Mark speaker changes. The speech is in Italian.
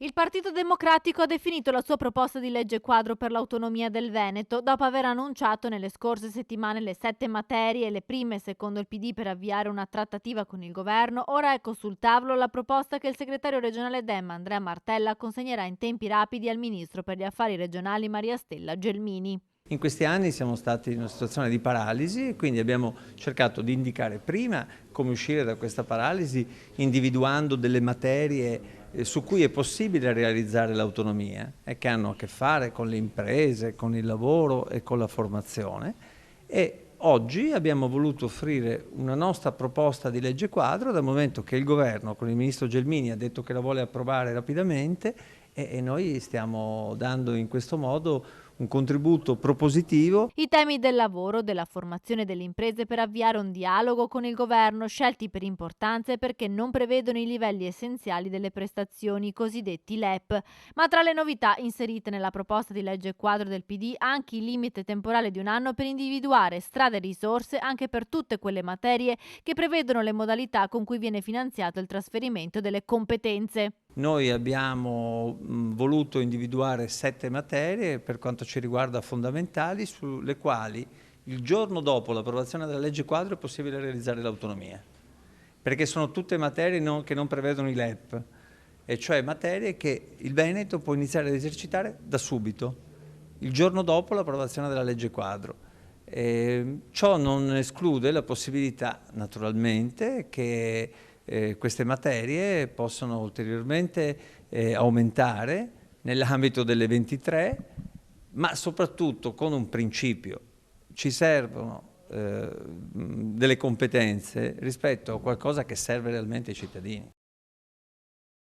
Speaker 1: Il Partito Democratico ha definito la sua proposta di legge quadro per l'autonomia del Veneto, dopo aver annunciato nelle scorse settimane le 7 materie, le prime secondo il PD per avviare una trattativa con il governo. Ora ecco sul tavolo la proposta che il segretario regionale Dem, Andrea Martella, consegnerà in tempi rapidi al ministro per gli affari regionali Maria Stella Gelmini.
Speaker 2: In questi anni siamo stati in una situazione di paralisi, quindi abbiamo cercato di indicare prima come uscire da questa paralisi, individuando delle materie su cui è possibile realizzare l'autonomia e che hanno a che fare con le imprese, con il lavoro e con la formazione. E oggi abbiamo voluto offrire una nostra proposta di legge quadro, dal momento che il governo con il ministro Gelmini ha detto che la vuole approvare rapidamente e noi stiamo dando in questo modo un contributo propositivo.
Speaker 1: I temi del lavoro, della formazione delle imprese per avviare un dialogo con il governo, scelti per importanza e perché non prevedono i livelli essenziali delle prestazioni, i cosiddetti LEP. Ma tra le novità inserite nella proposta di legge quadro del PD anche il limite temporale di un anno per individuare strade e risorse anche per tutte quelle materie che prevedono le modalità con cui viene finanziato il trasferimento delle competenze.
Speaker 2: Noi abbiamo voluto individuare 7 materie per quanto ci riguarda fondamentali, sulle quali il giorno dopo l'approvazione della legge quadro è possibile realizzare l'autonomia, perché sono tutte materie che non prevedono i LEP, e cioè materie che il Veneto può iniziare ad esercitare da subito, il giorno dopo l'approvazione della legge quadro. Ciò non esclude la possibilità, naturalmente, che queste materie possono ulteriormente aumentare nell'ambito delle 23, ma soprattutto con un principio: ci servono delle competenze rispetto a qualcosa che serve realmente ai cittadini.